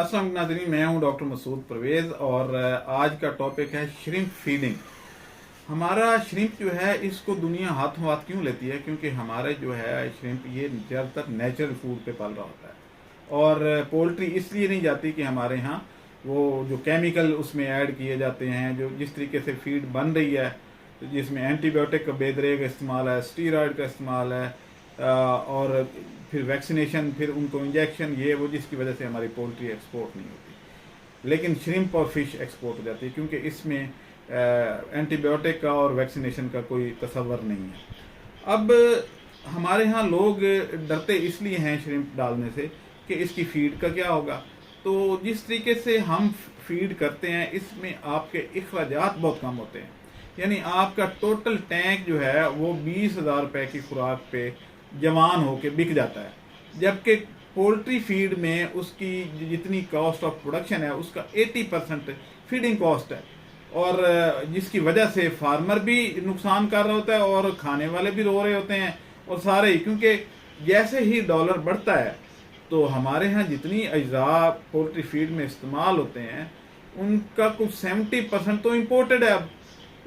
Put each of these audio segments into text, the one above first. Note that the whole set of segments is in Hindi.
अस्सलाम नाज़रीन, मैं हूं डॉक्टर मसूद परवेज़ और आज का टॉपिक है श्रिम्प फीडिंग। हमारा श्रिम्प जो है इसको दुनिया हाथों हाथ क्यों लेती है? क्योंकि हमारे जो है श्रिम्प ये ज़्यादातर नेचुरल फूड पे पल रहा होता है और पोल्ट्री इसलिए नहीं जाती कि हमारे यहाँ वो जो केमिकल उसमें ऐड किए जाते हैं, जो जिस तरीके से फीड बन रही है जिसमें एंटीबायोटिक का बेदरे का इस्तेमाल है, स्टीरॉयड का इस्तेमाल है और फिर वैक्सीनेशन, फिर उनको इंजेक्शन, ये वो जिसकी वजह से हमारी पोल्ट्री एक्सपोर्ट नहीं होती। लेकिन श्रिम्प और फिश एक्सपोर्ट हो जाती है क्योंकि इसमें एंटीबायोटिक का और वैक्सीनेशन का कोई तसव्वुर नहीं है। अब हमारे यहाँ लोग डरते इसलिए हैं श्रिम्प डालने से कि इसकी फीड का क्या होगा। तो जिस तरीके से हम फीड करते हैं इसमें आपके अखराजात बहुत कम होते हैं, यानी आपका टोटल टैंक जो है वो 20,000 रुपये की खुराक पे जवान होके बिक जाता है, जबकि पोल्ट्री फीड में उसकी जितनी कॉस्ट ऑफ प्रोडक्शन है उसका 80% फीडिंग कॉस्ट है और जिसकी वजह से फार्मर भी नुकसान कर रहा होता है और खाने वाले भी रो रहे होते हैं और सारे ही, क्योंकि जैसे ही डॉलर बढ़ता है तो हमारे यहाँ जितनी अज्जा पोल्ट्री फीड में इस्तेमाल होते हैं उनका कुछ 70% तो इम्पोर्टेड है। अब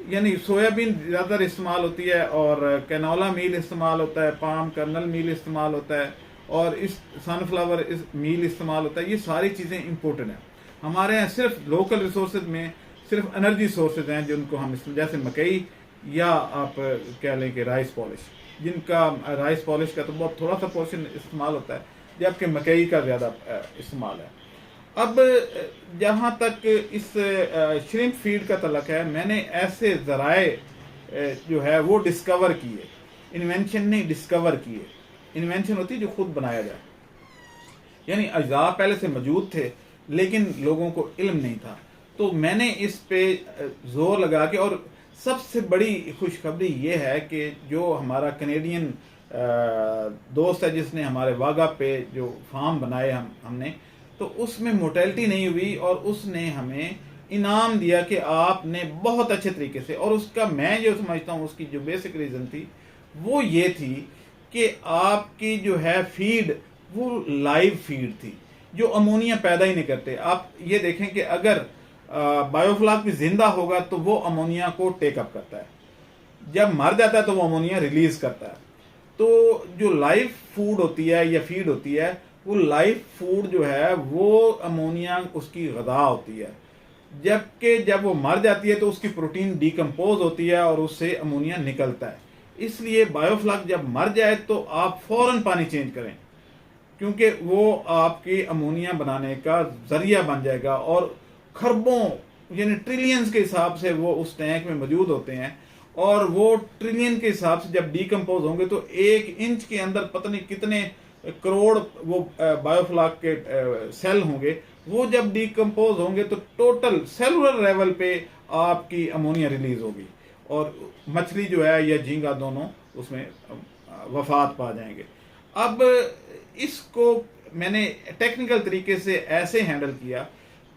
यानी सोयाबीन ज़्यादातर इस्तेमाल होती है और कैनोला मील इस्तेमाल होता है, पाम कर्नल मील इस्तेमाल होता है और इस सनफ्लावर मील इस्तेमाल होता है। ये सारी चीज़ें इम्पोर्टेंट हैं। हमारे यहाँ सिर्फ लोकल रिसोर्सेज में सिर्फ एनर्जी सोर्सेज हैं जिनको हम जैसे मकई या आप कह लें कि राइस पॉलिश, जिनका राइस पॉलिश का तो बहुत थोड़ा सा पोर्शन इस्तेमाल होता है जबकि मकई का ज़्यादा इस्तेमाल है। अब जहाँ तक इस श्रिम्प फीड का तलक है, मैंने ऐसे ज़राए जो है वो डिस्कवर किए, इन्वेंशन नहीं डिस्कवर किए। इन्वेंशन होती है जो खुद बनाया जाए, यानी अज्जा पहले से मौजूद थे लेकिन लोगों को इल्म नहीं था। तो मैंने इस पे जोर लगा के, और सबसे बड़ी खुशखबरी ये है कि जो हमारा कनेडियन दोस्त है जिसने हमारे वागा पे जो फार्म बनाए हमने, तो उसमें मोर्टेलिटी नहीं हुई और उसने हमें इनाम दिया कि आपने बहुत अच्छे तरीके से, और उसका मैं जो समझता हूँ उसकी जो बेसिक रीज़न थी वो ये थी कि आपकी जो है फीड वो लाइव फीड थी जो अमोनिया पैदा ही नहीं करते। आप ये देखें कि अगर बायोफ्लाक भी जिंदा होगा तो वो अमोनिया को टेकअप करता है, जब मर जाता है तो वो अमोनिया रिलीज करता है। तो जो लाइव फूड होती है या फीड होती है वो लाइव फूड जो है वो अमोनिया उसकी गदा होती है, जबकि जब वो मर जाती है तो उसकी प्रोटीन डिकम्पोज होती है और उससे अमोनिया निकलता है। इसलिए बायोफ्लाक जब मर जाए तो आप फौरन पानी चेंज करें, क्योंकि वो आपकी अमोनिया बनाने का जरिया बन जाएगा और खरबों यानी ट्रिलियंस के हिसाब से वो उस टैंक में मौजूद होते हैं और वो ट्रिलियन के हिसाब से जब डिकम्पोज होंगे तो 1 इंच के अंदर पता नहीं कितने करोड़ वो बायोफ्लाक के सेल होंगे। वो जब डिकम्पोज होंगे तो टोटल सेलुलर लेवल पे आपकी अमोनिया रिलीज होगी और मछली जो है या झींगा दोनों उसमें वफात पा जाएंगे। अब इसको मैंने टेक्निकल तरीके से ऐसे हैंडल किया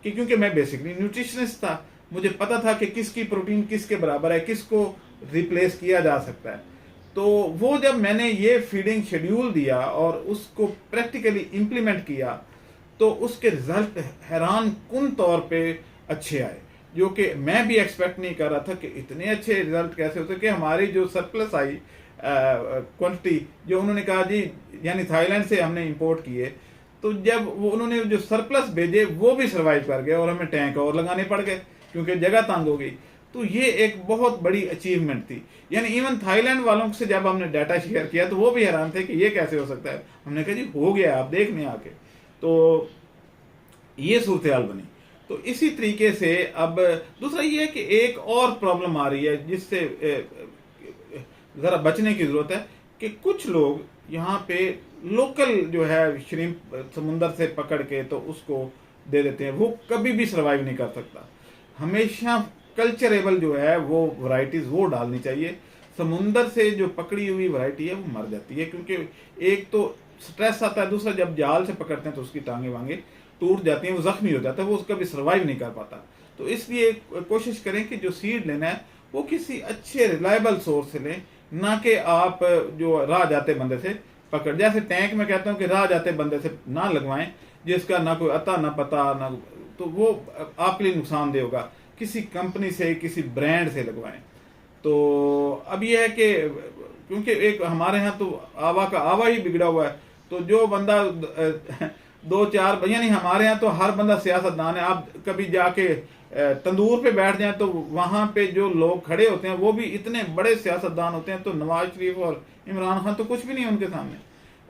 कि क्योंकि मैं बेसिकली न्यूट्रिशनिस्ट था, मुझे पता था कि किसकी प्रोटीन किसके बराबर है, किसको रिप्लेस किया जा सकता है। तो वो जब मैंने ये फीडिंग शेड्यूल दिया और उसको प्रैक्टिकली इम्प्लीमेंट किया तो उसके रिजल्ट हैरान कुन तौर पे अच्छे आए, जो कि मैं भी एक्सपेक्ट नहीं कर रहा था कि इतने अच्छे रिजल्ट कैसे होते। कि हमारी जो सरप्लस आई क्वांटिटी जो उन्होंने कहा जी, यानी थाईलैंड से हमने इंपोर्ट किए, तो जब वो उन्होंने जो सरप्लस भेजे वो भी सर्वाइव कर गए और हमें टैंक और लगाने पड़ गए क्योंकि जगह तंग हो गई। तो ये एक बहुत बड़ी अचीवमेंट थी। यानी इवन थाईलैंड वालों से जब हमने डाटा शेयर किया तो वो भी हैरान थे कि ये कैसे हो सकता है। हमने कहा जी हो गया, आप देखने आके। तो ये सूरत हाल बनी। तो इसी तरीके से अब दूसरा ये है कि एक और प्रॉब्लम आ रही है जिससे ज़रा बचने की ज़रूरत है कि कुछ लोग यहाँ पे लोकल जो है श्रिम्प समुंदर से पकड़ के तो उसको दे देते हैं, वो कभी भी सर्वाइव नहीं कर सकता। हमेशा कल्चरेबल जो है वो वैरायटीज वो डालनी चाहिए। समुंदर से जो पकड़ी हुई वैरायटी है वो मर जाती है क्योंकि एक तो स्ट्रेस आता है, दूसरा जब जाल से पकड़ते हैं तो उसकी टांगे वांगे टूट जाती हैं, वो जख्मी हो जाता है, वो उसका भी सर्वाइव नहीं कर पाता। तो इसलिए कोशिश करें कि जो सीड लेना है वो किसी अच्छे रिलायबल सोर्स से लें, ना कि आप जो राह जाते बंदे से पकड़, जैसे टैंक में कहता हूँ कि राह जाते बंदे से ना लगवाएं, जिसका ना कोई अता ना पता ना, तो वो आपके लिए नुकसानदेह होगा। किसी कंपनी से, किसी ब्रांड से लगवाएं। तो अब ये है कि क्योंकि एक हमारे यहाँ तो आवा का आवा ही बिगड़ा हुआ है, तो जो बंदा दो चार, यानी हमारे यहाँ तो हर बंदा सियासतदान है। आप कभी जाके तंदूर पे बैठ जाएं तो वहां पे जो लोग खड़े होते हैं वो भी इतने बड़े सियासतदान होते हैं, तो नवाज शरीफ और इमरान खान तो कुछ भी नहीं उनके सामने।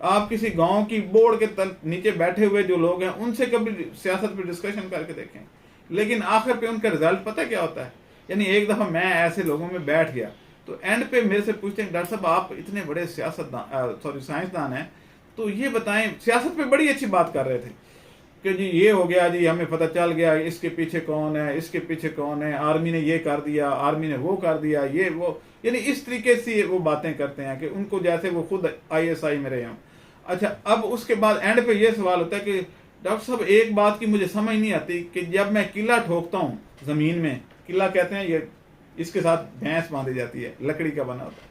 आप किसी गांव की बोर्ड के तल नीचे बैठे हुए जो लोग हैं उनसे कभी सियासत पे डिस्कशन करके देखें, लेकिन आखिर पे उनका रिजल्ट पता क्या होता है। यानी एक दफा मैं ऐसे लोगों में बैठ गया तो एंड पे मेरे से पूछते हैं, डॉक्टर साहब आप इतने बड़े साइंसदान हैं, तो ये बताएं, सियासत पे बड़ी अच्छी बात कर रहे थे कि जी ये हो गया, जी हमें पता चल गया इसके पीछे कौन है, इसके पीछे कौन है, आर्मी ने ये कर दिया, आर्मी ने वो कर दिया, ये वो, यानी इस तरीके से वो बातें करते हैं कि उनको जैसे वो खुद ISI में रहे हों। अच्छा, अब उसके बाद एंड पे ये सवाल होता है कि डॉक्टर साहब एक बात की मुझे समझ नहीं आती कि जब मैं किला ठोकता हूँ जमीन में, किला कहते हैं ये, इसके साथ भैंस बांधी जाती है, लकड़ी का बना होता है,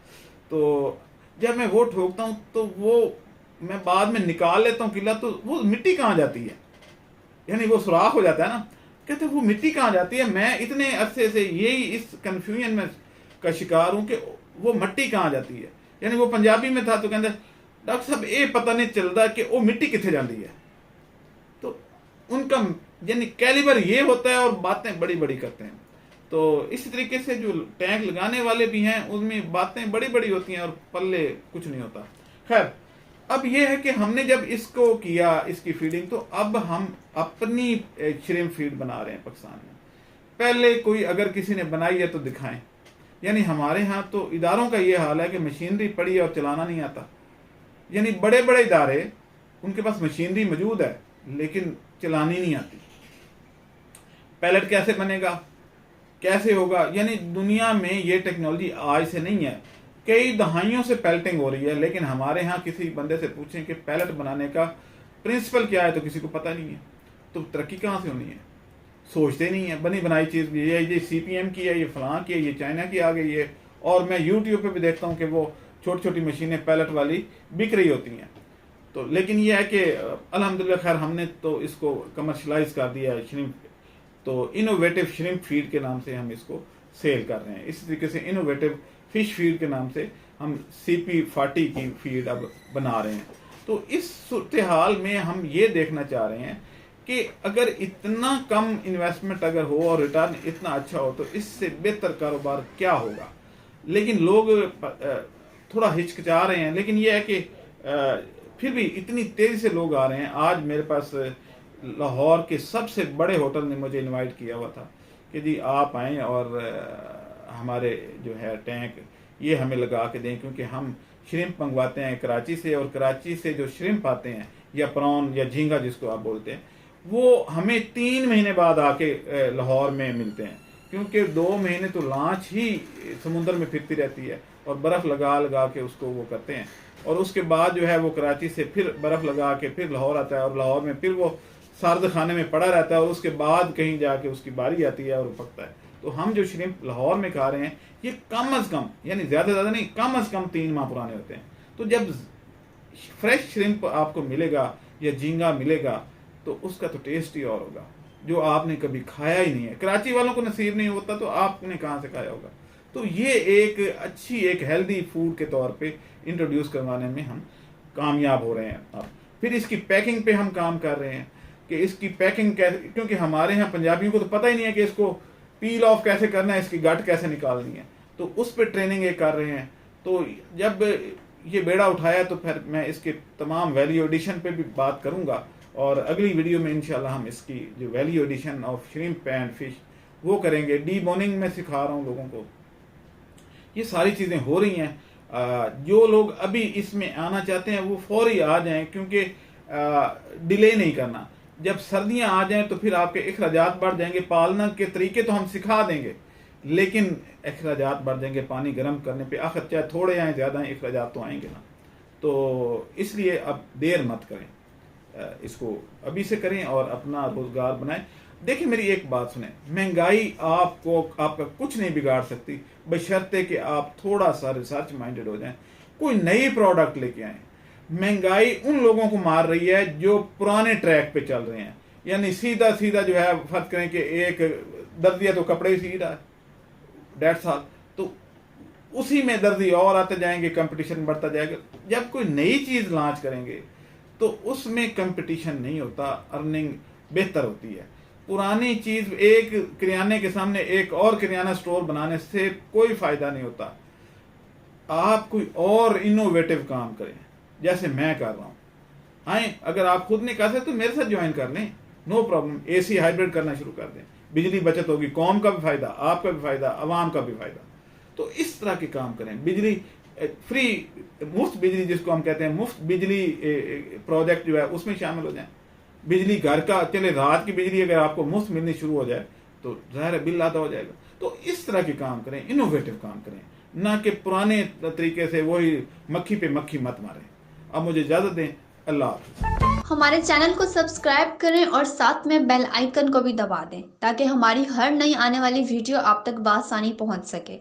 तो जब मैं वो ठोकता हूँ तो वो मैं बाद में निकाल लेता हूँ किला, तो वो मिट्टी कहाँ जाती है, यानी वो सुराख हो जाता है ना। कहते वो मिट्टी कहाँ जाती है। मैं इतने अरसे से यही इस कंफ्यूजन में का शिकार हूं कि वो मिट्टी कहाँ जाती है। यानी वो पंजाबी में था तो कहते डॉक्टर साहब ये पता नहीं चलता कि वो मिट्टी कितने जाती है। तो उनका यानी कैलिबर ये होता है और बातें बड़ी बड़ी करते हैं। तो इसी तरीके से जो टैंक लगाने वाले भी हैं उनमें बातें बड़ी बड़ी होती हैं और पल्ले कुछ नहीं होता। खैर, अब यह है कि हमने जब इसको किया, इसकी फीडिंग, तो अब हम अपनी श्रिम्प फीड बना रहे हैं पाकिस्तान में। पहले कोई अगर किसी ने बनाई है तो दिखाएं। यानी हमारे यहाँ तो इदारों का ये हाल है कि मशीनरी पड़ी है और चलाना नहीं आता। यानी बड़े बड़े इदारे, उनके पास मशीनरी मौजूद है लेकिन चलानी नहीं आती। पैलेट कैसे बनेगा, कैसे होगा, यानी दुनिया में ये टेक्नोलॉजी आज से नहीं है, कई दहाइयों से पैलेटिंग हो रही है, लेकिन हमारे यहाँ किसी बंदे से पूछें कि पैलेट बनाने का प्रिंसिपल क्या है तो किसी को पता नहीं है। तो तरक्की कहाँ से होनी है, सोचते नहीं है। बनी बनाई चीज़ ये CPM की है, ये फलां की है, ये चाइना की आ गई है। और मैं यूट्यूब पे भी देखता हूँ कि वो छोटी छोटी मशीनें पैलेट वाली बिक रही होती हैं। तो लेकिन ये है कि अल्हम्दुलिल्लाह खैर हमने तो इसको कमर्शलाइज कर दिया है श्रिम्प, तो इनोवेटिव श्रिम्प फीड के नाम से हम इसको सेल कर रहे हैं। इसी तरीके से इनोवेटिव फिश फीड के नाम से हम CP40 की फीड अब बना रहे हैं। तो इस सूरत हाल में हम ये देखना चाह रहे हैं कि अगर इतना कम इन्वेस्टमेंट अगर हो और रिटर्न इतना अच्छा हो तो इससे बेहतर कारोबार क्या होगा। लेकिन लोग थोड़ा हिचकिचा रहे हैं, लेकिन ये है कि फिर भी इतनी तेज़ी से लोग आ रहे हैं। आज मेरे पास लाहौर के सबसे बड़े होटल ने मुझे इनवाइट किया हुआ था कि जी आप आएँ और हमारे जो है टैंक ये हमें लगा के दें, क्योंकि हम श्रिम्प मंगवाते हैं कराची से, और कराची से जो श्रिम्प आते हैं या प्रॉन या झींगा जिसको आप बोलते हैं, वो हमें 3 महीने बाद आके लाहौर में मिलते हैं, क्योंकि 2 महीने तो लांच ही समुद्र में फिरती रहती है और बर्फ़ लगा लगा के उसको वो करते हैं, और उसके बाद जो है वो कराची से फिर बर्फ़ लगा के फिर लाहौर आता है, और लाहौर में फिर वो सर्द खाने में पड़ा रहता है, और उसके बाद कहीं जाके उसकी बारी आती है और वो पकता है। तो हम जो श्रिम्प लाहौर में खा रहे हैं ये कम अज़ कम, यानी ज़्यादा नहीं, कम अज़ कम 3 माह पुराने होते हैं। तो जब फ्रेश श्रिम्प आपको मिलेगा या झींगा मिलेगा तो उसका तो टेस्ट ही और होगा, जो आपने कभी खाया ही नहीं है। कराची वालों को नसीब नहीं होता तो आपने कहाँ से खाया होगा। तो ये एक अच्छी एक हेल्दी फूड के तौर पे इंट्रोड्यूस करवाने में हम कामयाब हो रहे हैं। अब फिर इसकी पैकिंग पे हम काम कर रहे हैं कि इसकी पैकिंग कैसे, क्योंकि हमारे यहाँ पंजाबियों को तो पता ही नहीं है कि इसको पील ऑफ कैसे करना है, इसकी गट कैसे निकालनी है, तो उस पर ट्रेनिंग ये कर रहे हैं। तो जब ये बेड़ा उठाया तो फिर मैं इसके तमाम वैल्यू एडिशन पे भी बात करूंगा, और अगली वीडियो में इंशाल्लाह हम इसकी जो value addition of shrimp and fish वो करेंगे। डीबोनिंग में सिखा रहा हूँ लोगों को, ये सारी चीज़ें हो रही हैं। जो लोग अभी इसमें आना चाहते हैं वो फौरी आ जाएं, क्योंकि डिले नहीं करना। जब सर्दियां आ जाएं तो फिर आपके अखराजात बढ़ जाएंगे। पालना के तरीके तो हम सिखा देंगे, लेकिन अखराजात बढ़ जाएंगे पानी गर्म करने पे। आखिर चाहे थोड़े आए ज़्यादा आए, अखराजात तो आएंगे ना। तो इसलिए अब देर मत करें, इसको अभी से करें और अपना रोजगार बनाएं। देखिए मेरी एक बात सुने, महंगाई आपका कुछ नहीं बिगाड़ सकती, बशर्ते कि आप थोड़ा सा रिसर्च माइंडेड हो जाएं, कोई नई प्रोडक्ट लेके आएं। महंगाई उन लोगों को मार रही है जो पुराने ट्रैक पे चल रहे हैं, यानी सीधा सीधा जो है, फर्ज करें कि एक दर्जी है तो कपड़े ही सी रहा है, डेढ़ साल, तो उसी में दर्जी और आते जाएंगे, कंपटीशन बढ़ता जाएगा। जब कोई नई चीज लॉन्च करेंगे तो उसमें कंपटीशन नहीं होता, अर्निंग बेहतर होती है। पुरानी चीज, एक किराने के सामने एक और किराना स्टोर बनाने से कोई फायदा नहीं होता। आप कोई और इनोवेटिव काम करें, जैसे मैं कर रहा हूं। आए, अगर आप खुद नहीं कर सकते तो मेरे साथ ज्वाइन कर लें, नो प्रॉब्लम। एसी हाइब्रिड करना शुरू कर दें, बिजली बचत होगी, कौम का भी फायदा, आपका भी फायदा, अवाम का भी फायदा। तो इस तरह के काम करें। बिजली फ्री, मुफ्त बिजली जिसको हम कहते हैं, मुफ्त बिजली प्रोजेक्ट जो है उसमें शामिल हो जाए। बिजली घर का चले, रात की बिजली अगर आपको मुफ्त मिलनी शुरू हो जाए तो ज़ाहिर है बिल आधा हो जाएगा। तो इस तरह के काम करें, इनोवेटिव काम करें, ना कि पुराने तरीके से वही मक्खी पे मक्खी मत मारें। अब मुझे इजाज़त दें, अल्लाह हाफ़िज़। हमारे चैनल को सब्सक्राइब करें और साथ में बेल आइकन को भी दबा दें ताकि हमारी हर नई आने वाली वीडियो आप तक बआसानी पहुंच सके।